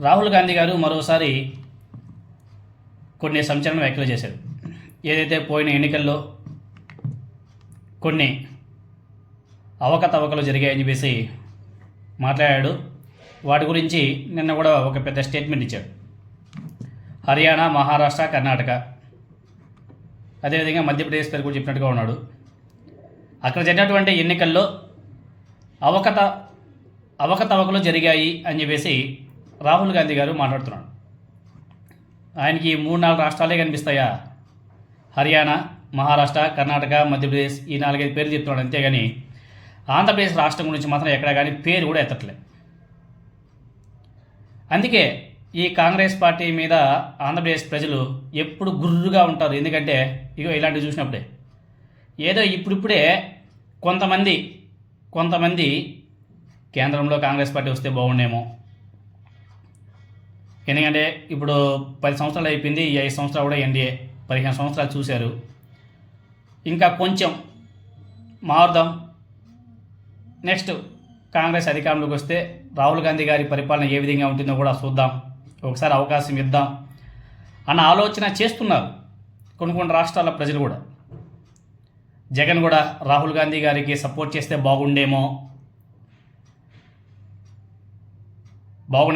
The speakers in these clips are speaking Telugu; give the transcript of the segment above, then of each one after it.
రాహుల్ గాంధీ గారు మరోసారి కొన్ని సంచలన వ్యాఖ్యలు చేశారు. ఏదైతే పోయిన ఎన్నికల్లో కొన్ని అవకతవకలు జరిగాయని చెప్పేసి మాట్లాడాడు. వాటి గురించి నిన్న కూడా ఒక పెద్ద స్టేట్మెంట్ ఇచ్చాడు. హర్యానా, మహారాష్ట్ర, కర్ణాటక, అదేవిధంగా మధ్యప్రదేశ్ పేరు కూడా చెప్పినట్టుగా ఉన్నాడు. అక్కడ జరిగినటువంటి ఎన్నికల్లో అవకతవకలు జరిగాయి అని చెప్పేసి రాహుల్ గాంధీ గారు మాట్లాడుతున్నాడు. ఆయనకి 3-4 రాష్ట్రాలే కనిపిస్తాయా? హర్యానా, మహారాష్ట్ర, కర్ణాటక, మధ్యప్రదేశ్, ఈ 4-5 పేర్లు చెప్తున్నాడు. అంతేగాని ఆంధ్రప్రదేశ్ రాష్ట్రం గురించి మాత్రం ఎక్కడ కానీ పేరు కూడా ఎత్తట్లే. అందుకే ఈ కాంగ్రెస్ పార్టీ మీద ఆంధ్రప్రదేశ్ ప్రజలు ఎప్పుడు గుర్రుగా ఉంటారు. ఎందుకంటే ఇగో ఇలాంటివి చూసినప్పుడే ఏదో ఇప్పుడిప్పుడే కొంతమంది కేంద్రంలో కాంగ్రెస్ పార్టీ వస్తే బాగుండేమో, ఎందుకంటే ఇప్పుడు 10 సంవత్సరాలు అయిపోయింది, ఈ 5 సంవత్సరాలు కూడా ఎన్డీఏ 15 సంవత్సరాలు చూశారు. ఇంకా కొంచెం మారుదాం, నెక్స్ట్ కాంగ్రెస్ అధికారంలోకి వస్తే రాహుల్ గాంధీ గారి పరిపాలన ఏ విధంగా ఉంటుందో కూడా చూద్దాం, ఒకసారి అవకాశం ఇద్దాం అన్న ఆలోచన చేస్తున్నారు కొన్ని రాష్ట్రాల ప్రజలు కూడా. జగన్ కూడా రాహుల్ గాంధీ గారికి సపోర్ట్ చేస్తే బాగుండేమో,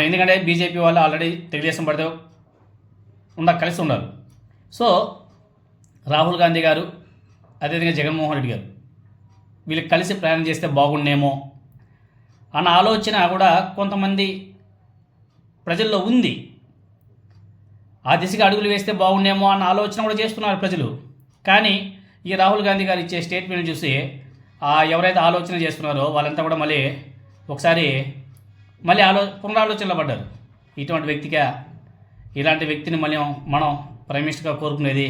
ఎందుకంటే బీజేపీ వాళ్ళు ఆల్రెడీ తెలుగుదేశం పడితే కలిసి ఉన్నారు. సో రాహుల్ గాంధీ గారు అదేవిధంగా జగన్మోహన్ రెడ్డి గారు వీళ్ళు కలిసి ప్రయాణం చేస్తే బాగుండేమో అన్న ఆలోచన కూడా కొంతమంది ప్రజల్లో ఉంది. ఆ దిశగా అడుగులు వేస్తే బాగుండేమో అన్న ఆలోచన కూడా చేస్తున్నారు ప్రజలు. కానీ ఈ రాహుల్ గాంధీ గారు ఇచ్చే స్టేట్మెంట్ చూసి ఎవరైతే ఆలోచన చేస్తున్నారో వాళ్ళంతా కూడా ఒకసారి పునరాలోచనలో పడ్డారు. ఇలాంటి వ్యక్తిని మనం ప్రైమ్ మినిస్టర్గా కోరుకునేది,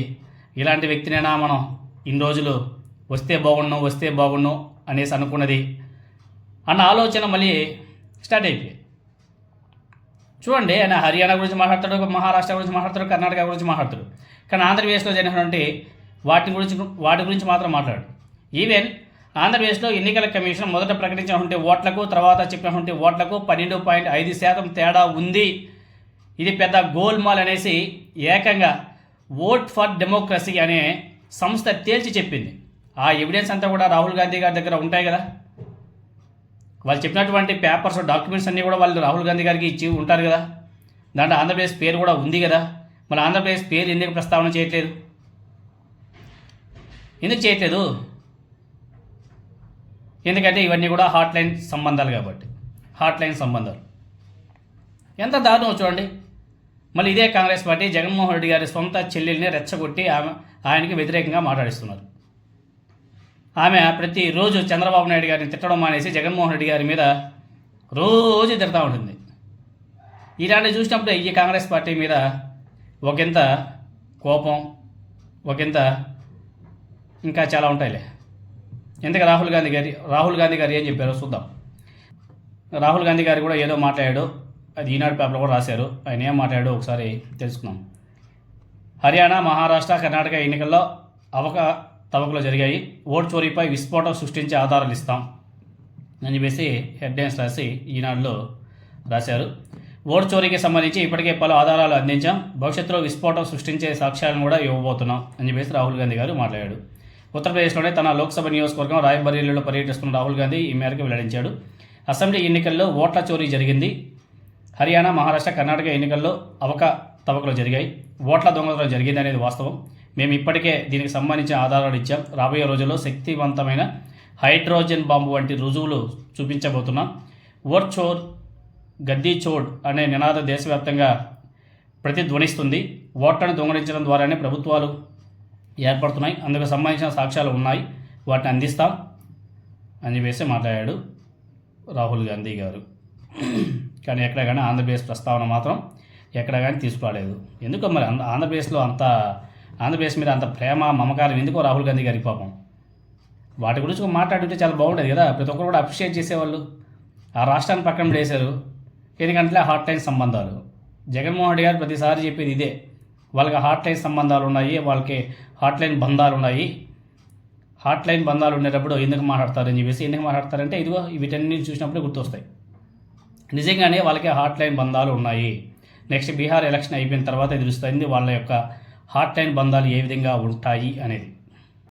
ఇలాంటి వ్యక్తినైనా మనం ఇన్ని రోజులు వస్తే బాగుండు అనేసి అనుకున్నది అన్న ఆలోచన స్టార్ట్ అయిపోయి. చూడండి, ఆయన హర్యానా గురించి మాట్లాడతాడు, మహారాష్ట్ర గురించి మాట్లాడతాడు, కర్ణాటక గురించి మాట్లాడతాడు. కానీ ఆంధ్రప్రదేశ్లో జరిగినటువంటి వాటి గురించి మాత్రం మాట్లాడు. ఈవెన్ ఆంధ్రప్రదేశ్లో ఎన్నికల కమిషన్ మొదట ప్రకటించినటువంటి ఓట్లకు తర్వాత చెప్పినటువంటి ఓట్లకు 12.5% తేడా ఉంది. ఇది పెద్ద గోల్మాల్ అనేసి ఏకంగా ఓట్ ఫర్ డెమోక్రసీ అనే సంస్థ తేల్చి చెప్పింది. ఆ ఎవిడెన్స్ అంతా కూడా రాహుల్ గాంధీ గారి దగ్గర ఉంటాయి కదా. వాళ్ళు చెప్పినటువంటి పేపర్స్, డాక్యుమెంట్స్ అన్నీ కూడా వాళ్ళు రాహుల్ గాంధీ గారికి ఇచ్చి ఉంటారు కదా. దాంట్లో ఆంధ్రప్రదేశ్ పేరు కూడా ఉంది కదా. మన ఆంధ్రప్రదేశ్ పేరు ఎందుకు ప్రస్తావన చేయట్లేదు? ఎందుకు చేయట్లేదు? ఎందుకంటే ఇవన్నీ కూడా హాట్లైన్ సంబంధాలు కాబట్టి. హాట్లైన్ సంబంధాలు ఎంత దారుణం చూడండి. మళ్ళీ ఇదే కాంగ్రెస్ పార్టీ జగన్మోహన్ రెడ్డి గారి సొంత చెల్లెల్ని రెచ్చగొట్టి ఆయనకి వ్యతిరేకంగా మాట్లాడిస్తున్నారు. ఆమె ప్రతిరోజు చంద్రబాబు నాయుడు గారిని తిట్టడం మానేసి జగన్మోహన్ రెడ్డి గారి మీద రోజు తిడతా ఉంటుంది. ఇలాంటివి చూసినప్పుడు ఈ కాంగ్రెస్ పార్టీ మీద ఒకంత కోపం, ఒకంత ఇంకా చాలా ఉంటాయిలే. ఎందుకు రాహుల్ గాంధీ గారు ఏం చెప్పారో చూద్దాం. రాహుల్ గాంధీ గారు కూడా ఏదో మాట్లాడాడు, అది ఈనాడు పేపర్లో కూడా రాశారు. ఆయన ఏం మాట్లాడాడో ఒకసారి తెలుసుకుందాం. హర్యానా, మహారాష్ట్ర, కర్ణాటక ఎన్నికల్లో అవకతవకలు జరిగాయి, ఓటు చోరీపై విస్ఫోటం సృష్టించే ఆధారాలు ఇస్తాం అని చెప్పేసి హెడ్లైన్స్ రాసి ఈనాడులో రాశారు. ఓటు చోరీకి సంబంధించి ఇప్పటికే పలు ఆధారాలు అందించాం, భవిష్యత్తులో విస్ఫోటం సృష్టించే సాక్ష్యాలను కూడా ఇవ్వబోతున్నాం అని చెప్పేసి రాహుల్ గాంధీ గారు మాట్లాడాడు. ఉత్తరప్రదేశ్లోనే తన లోక్సభ నియోజకవర్గం రాయ్బరేలీలో పర్యటిస్తున్న రాహుల్ గాంధీ ఈ మేరకు వెల్లడించాడు. అసెంబ్లీ ఎన్నికల్లో ఓట్ల చోరీ జరిగింది. హర్యానా, మహారాష్ట్ర, కర్ణాటక ఎన్నికల్లో అవకతవకలు జరిగాయి, ఓట్ల దొంగతనం జరిగింది అనేది వాస్తవం. మేము ఇప్పటికే దీనికి సంబంధించిన ఆధారాలు ఇచ్చాం. రాబోయే రోజుల్లో శక్తివంతమైన హైడ్రోజన్ బాంబు వంటి రుజువులు చూపించబోతున్నాం. ఓట్ చోర్ గద్దీ చోడ్ అనే నినాదం దేశవ్యాప్తంగా ప్రతిధ్వనిస్తుంది. ఓట్లను దొంగలించడం ద్వారానే ప్రభుత్వాలు ఏర్పడుతున్నాయి, అందుకు సంబంధించిన సాక్ష్యాలు ఉన్నాయి, వాటిని అందిస్తాం అని చెప్పేసి మాట్లాడాడు రాహుల్ గాంధీ గారు. కానీ ఎక్కడ కానీ ఆంధ్రప్రదేశ్ ప్రస్తావన మాత్రం ఎక్కడ కానీ తీసుకురాలేదు. ఎందుకో మరి ఆంధ్రప్రదేశ్ మీద అంత ప్రేమ, మమకారం ఎందుకో రాహుల్ గాంధీ గారికి పాపం. వాటి గురించి మాట్లాడుతుంటే చాలా బాగుండేది కదా, ప్రతి ఒక్కరు కూడా అప్రిషియేట్ చేసేవాళ్ళు. ఆ రాష్ట్రాన్ని పక్కన పడేశారు. ఎందుకంటే హాట్లైన్ సంబంధాలు. జగన్మోహన్ రెడ్డి గారు ప్రతిసారి చెప్పేది ఇదే, వాళ్ళకి హాట్లైన్ సంబంధాలు ఉన్నాయి, వాళ్ళకి హాట్లైన్ బంధాలు ఉన్నాయి. హాట్లైన్ బంధాలు ఉండేటప్పుడు ఎందుకు మాట్లాడతారని చెప్పేసి, ఎందుకు మాట్లాడతారంటే ఇదిగో వీటన్ని చూసినప్పుడే గుర్తొస్తాయి. నిజంగానే వాళ్ళకి హాట్ లైన్ బంధాలు ఉన్నాయి. నెక్స్ట్ బీహార్ ఎలక్షన్ అయిపోయిన తర్వాత తెలుస్తుంది వాళ్ళ యొక్క హాట్ లైన్ బంధాలు ఏ విధంగా ఉంటాయి అనేది.